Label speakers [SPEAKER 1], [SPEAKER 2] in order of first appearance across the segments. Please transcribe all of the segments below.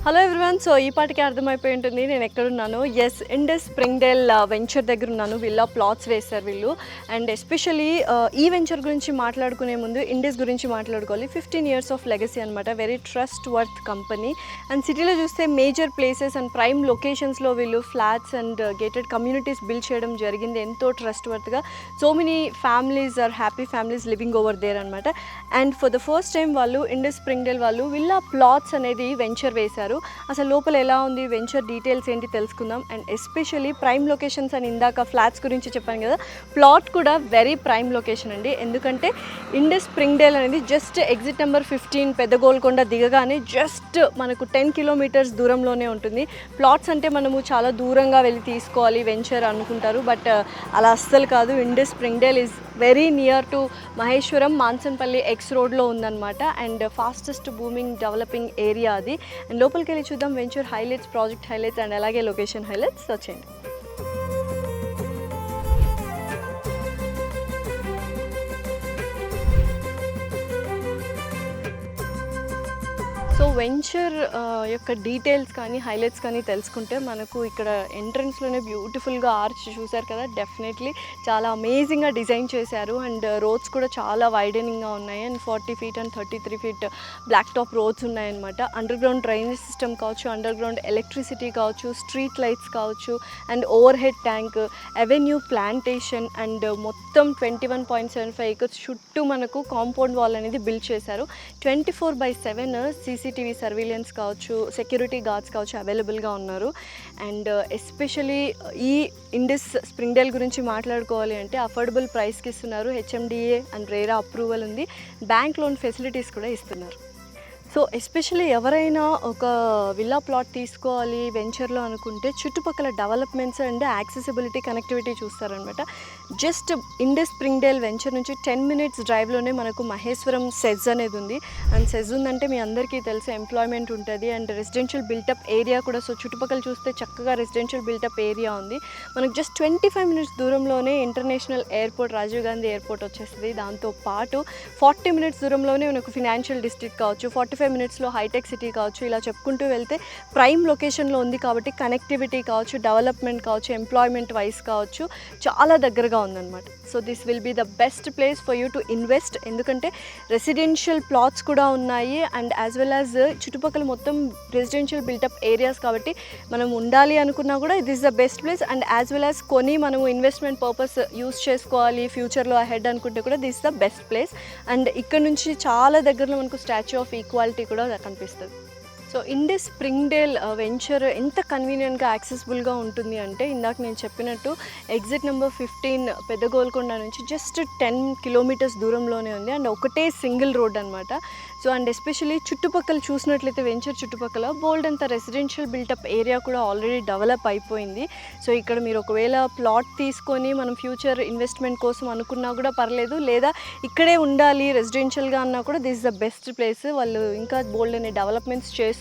[SPEAKER 1] Hello everyone. So ఈ పాటికి అర్థమైపోయి ఉంటుంది నేను ఎక్కడున్నాను. ఎస్, ఇండస్ స్ప్రింగ్డేల్ వెంచర్ దగ్గర ఉన్నాను. విల్లా ప్లాట్స్ వేశారు వీళ్ళు. అండ్ ఎస్పెషలీ ఈ వెంచర్ గురించి మాట్లాడుకునే ముందు ఇండస్ గురించి మాట్లాడుకోవాలి. 15 years ఆఫ్ లెగసీ అనమాట. Very trust worth company. And సిటీలో చూస్తే మేజర్ ప్లేసెస్ అండ్ ప్రైమ్ లొకేషన్స్లో వీళ్ళు flats and gated communities build చేయడం జరిగింది. ఎంతో ట్రస్ట్ వర్త్గా. So many families are happy families living over there అనమాట. And for the first time వాళ్ళు ఇండస్ స్ప్రింగ్డేల్ వాళ్ళు విల్లా ప్లాట్స్ అనేది వెంచర్ వేశారు. అసలు లోపల ఎలా ఉంది, వెంచర్ డీటెయిల్స్ ఏంటి తెలుసుకుందాం. అండ్ ఎస్పెషల్లీ ప్రైమ్ లొకేషన్స్ అని ఇందాక ఫ్లాట్స్ గురించి చెప్పాను కదా, ప్లాట్ కూడా వెరీ ప్రైమ్ లొకేషన్ అండి. ఎందుకంటే ఇండస్ స్ప్రింగ్డేల్ అనేది జస్ట్ ఎగ్జిట్ నెంబర్ 15 పెద్ద గోల్కొండ దిగగానే జస్ట్ మనకు 10 kilometers దూరంలోనే ఉంటుంది. ప్లాట్స్ అంటే మనము చాలా దూరంగా వెళ్ళి తీసుకోవాలి వెంచర్ అనుకుంటారు, బట్ అలా అస్సలు కాదు. Indus Springdale is very near to Maheshwaram Mansanpally X రోడ్లో ఉందన్నమాట. And fastest booming developing area అది. అండ్ లోపలికి వెళ్ళి చూద్దాం venture highlights, project highlights and అలాగే లొకేషన్ హైలైట్స్. వచ్చేయండి. సో వెంచర్ యొక్క డీటెయిల్స్ కానీ హైలైట్స్ కానీ తెలుసుకుంటే మనకు ఇక్కడ ఎంట్రన్స్లోనే బ్యూటిఫుల్గా ఆర్చ్ చూశారు కదా, డెఫినెట్లీ చాలా అమేజింగ్గా డిజైన్ చేశారు. అండ్ రోడ్స్ కూడా చాలా వైడనింగ్గా ఉన్నాయి. And 40 feet and 33 feet black top roads ఉన్నాయన్నమాట. అండర్ గ్రౌండ్ డ్రైనేజ్ సిస్టమ్ కావచ్చు, అండర్ గ్రౌండ్ ఎలక్ట్రిసిటీ కావచ్చు, స్ట్రీట్ లైట్స్ కావచ్చు, and overhead tank, avenue plantation, and మొత్తం 21.75 acres చుట్టూ మనకు కాంపౌండ్ వాల్ అనేది బిల్డ్ చేశారు. 24/7 CCTV సర్వీలెన్స్ కావచ్చు, సెక్యూరిటీ గార్డ్స్ కావచ్చు అవైలబుల్గా ఉన్నారు. అండ్ ఎస్పెషలీ ఈ ఇండస్ స్ప్రింగ్డేల్ గురించి మాట్లాడుకోవాలి అంటే అఫోర్డబుల్ ప్రైస్కి ఇస్తున్నారు. HMDA అండ్ రేరా అప్రూవల్ ఉంది. బ్యాంక్ లోన్ ఫెసిలిటీస్ కూడా ఇస్తున్నారు. సో ఎస్పెషల్లీ ఎవరైనా ఒక విల్లా ప్లాట్ తీసుకోవాలి వెంచర్లో అనుకుంటే చుట్టుపక్కల డెవలప్మెంట్స్ అండ్ యాక్సెసిబిలిటీ, కనెక్టివిటీ చూస్తారనమాట. జస్ట్ ఇండస్ స్ప్రింగ్డేల్ వెంచర్ నుంచి 10 minutes డ్రైవ్లోనే మనకు మహేశ్వరం సెజ్ అనేది ఉంది. అండ్ సెజ్ ఉందంటే మీ అందరికీ తెలుసు ఎంప్లాయ్మెంట్ ఉంటుంది అండ్ రెసిడెన్షియల్ బిల్టప్ ఏరియా కూడా. సో చుట్టుపక్కల చూస్తే చక్కగా రెసిడెన్షియల్ బిల్టప్ ఏరియా ఉంది. మనకు జస్ట్ 25 minutes దూరంలోనే international airport, Rajiv Gandhi airport వచ్చేస్తుంది. దాంతోపాటు 40 minutes దూరంలోనే మనకు ఫినాన్షియల్ డిస్ట్రిక్ట్ కావచ్చు, 45 minutesలో హైటెక్ సిటీ కావచ్చు. ఇలా చెప్పుకుంటూ వెళ్తే ప్రైమ్ లొకేషన్లో ఉంది కాబట్టి కనెక్టివిటీ కావచ్చు, డెవలప్మెంట్ కావచ్చు, ఎంప్లాయ్మెంట్ వైజ్ కావచ్చు చాలా దగ్గరగా ఉందన్నమాట. So this will be the best place for you to invest. ఎందుకంటే రెసిడెన్షియల్ ప్లాట్స్ కూడా ఉన్నాయి అండ్ యాజ్ వెల్ యాజ్ చుట్టుపక్కల మొత్తం రెసిడెన్షియల్ బిల్టప్ ఏరియాస్ కాబట్టి మనం ఉండాలి అనుకున్నా కూడా this the best place. And as well as కొని మనము ఇన్వెస్ట్మెంట్ పర్పస్ యూస్ చేసుకోవాలి ఫ్యూచర్లో అహెడ్ అనుకుంటే కూడా this the best place. And ఇక్కడ నుంచి చాలా దగ్గరలో మనకు స్టాచ్యూ ఆఫ్ ఈక్వాలిటీ కూడా కనిపిస్తుంది. సో ఇండస్ స్ప్రింగ్డేల్ వెంచర్ ఎంత కన్వీనియంట్గా యాక్సెసిబుల్గా ఉంటుంది అంటే ఇందాక నేను చెప్పినట్టు ఎగ్జిట్ నెంబర్ 15 పెద్ద గోల్కొండ నుంచి జస్ట్ 10 kilometers దూరంలోనే ఉంది. అండ్ ఒకటే సింగిల్ రోడ్ అనమాట. సో అండ్ ఎస్పెషల్లీ చుట్టుపక్కల చూసినట్లయితే వెంచర్ చుట్టుపక్కల బోల్డ్ అంత రెసిడెన్షియల్ బిల్టప్ ఏరియా కూడా ఆల్రెడీ డెవలప్ అయిపోయింది. సో ఇక్కడ మీరు ఒకవేళ ప్లాట్ తీసుకొని మనం ఫ్యూచర్ ఇన్వెస్ట్మెంట్ కోసం అనుకున్నా కూడా పర్లేదు, లేదా ఇక్కడే ఉండాలి రెసిడెన్షియల్గా అన్నా కూడా దిస్ ద బెస్ట్ ప్లేస్. వాళ్ళు ఇంకా బోల్డ్ అనే డెవలప్మెంట్స్ చేస్తున్నారు.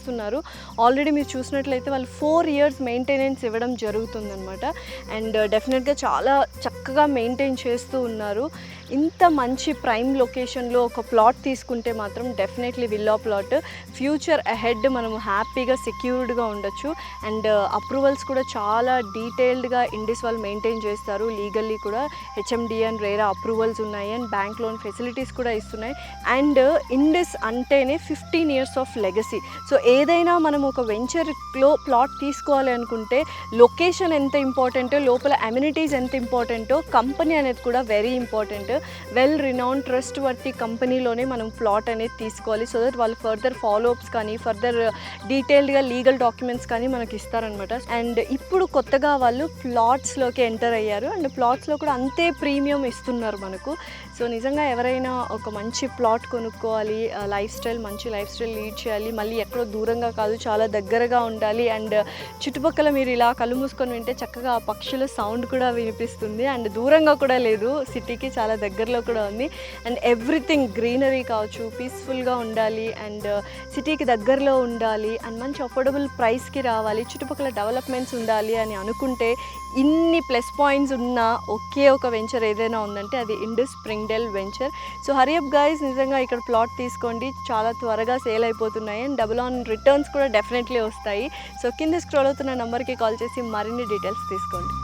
[SPEAKER 1] ఆల్రెడీ మీరు చూసినట్లయితే వాళ్ళు 4 years మెయింటెనెన్స్ ఇవ్వడం జరుగుతుందన్నమాట. అండ్ డెఫినెట్గా చాలా చక్కగా మెయింటైన్ చేస్తూ ఉన్నారు. ఇంత మంచి ప్రైమ్ లొకేషన్లో ఒక ప్లాట్ తీసుకుంటే మాత్రం definitely villa plot future ahead మనము హ్యాపీగా సెక్యూర్డ్గా ఉండొచ్చు. అండ్ అప్రూవల్స్ కూడా చాలా డీటెయిల్డ్గా ఇండస్ వాళ్ళు మెయింటైన్ చేస్తారు. లీగల్లీ కూడా HMDA అండ్ రేరా అప్రూవల్స్ ఉన్నాయి అండ్ బ్యాంక్ లోన్ ఫెసిలిటీస్ కూడా ఇస్తున్నాయి. అండ్ ఇండస్ అంటేనే 15 years ఆఫ్ లెగసీ. సో ఏదైనా మనం ఒక వెంచర్లో ప్లాట్ తీసుకోవాలి అనుకుంటే లొకేషన్ ఎంత ఇంపార్టెంటో, లోపల అమ్యూనిటీస్ ఎంత ఇంపార్టెంటో, కంపెనీ అనేది కూడా very important. Well renowned trustworthy కంపెనీలోనే మనం ప్లాట్ అనేది తీసుకోవాలి. సో దట్ వాళ్ళు ఫర్దర్ ఫాలోఅప్స్ కానీ ఫర్దర్ డీటెయిల్డ్గా లీగల్ డాక్యుమెంట్స్ కానీ మనకి ఇస్తారనమాట. అండ్ ఇప్పుడు కొత్తగా వాళ్ళు ప్లాట్స్లోకి ఎంటర్ అయ్యారు అండ్ ప్లాట్స్లో కూడా అంతే ప్రీమియం ఇస్తున్నారు మనకు. సో నిజంగా ఎవరైనా ఒక మంచి ప్లాట్ కొనుక్కోవాలి, మంచి లైఫ్ స్టైల్ లీడ్ చేయాలి, మళ్ళీ ఎక్కడో దూరంగా కాదు చాలా దగ్గరగా ఉండాలి. అండ్ చుట్టుపక్కల మీరు ఇలా కళ్ళు మూసుకొని వింటే చక్కగా ఆ పక్షుల సౌండ్ కూడా వినిపిస్తుంది. అండ్ దూరంగా కూడా లేదు, సిటీకి చాలా దగ్గరలో కూడా ఉంది. అండ్ ఎవ్రీథింగ్ గ్రీనరీ కావచ్చు, పీస్ఫుల్గా ఉండాలి అండ్ సిటీకి దగ్గరలో ఉండాలి అండ్ మంచి అఫోర్డబుల్ ప్రైస్కి రావాలి, చుట్టుపక్కల డెవలప్మెంట్స్ ఉండాలి అని అనుకుంటే ఇన్ని ప్లస్ పాయింట్స్ ఉన్న ఒకే ఒక వెంచర్ ఏదైనా ఉందంటే అది Indus Springdale venture. So hurry up guys, నిజంగా ఇక్కడ ప్లాట్ తీసుకోండి, చాలా త్వరగా సేల్ అయిపోతున్నాయి. అండ్ డబుల్ ఆన్ రిటర్న్స్ కూడా డెఫినెట్లీ వస్తాయి. సో కింద స్క్రోల్ అవుతున్న నెంబర్కి కాల్ చేసి మరిన్ని డీటెయిల్స్ తీసుకోండి.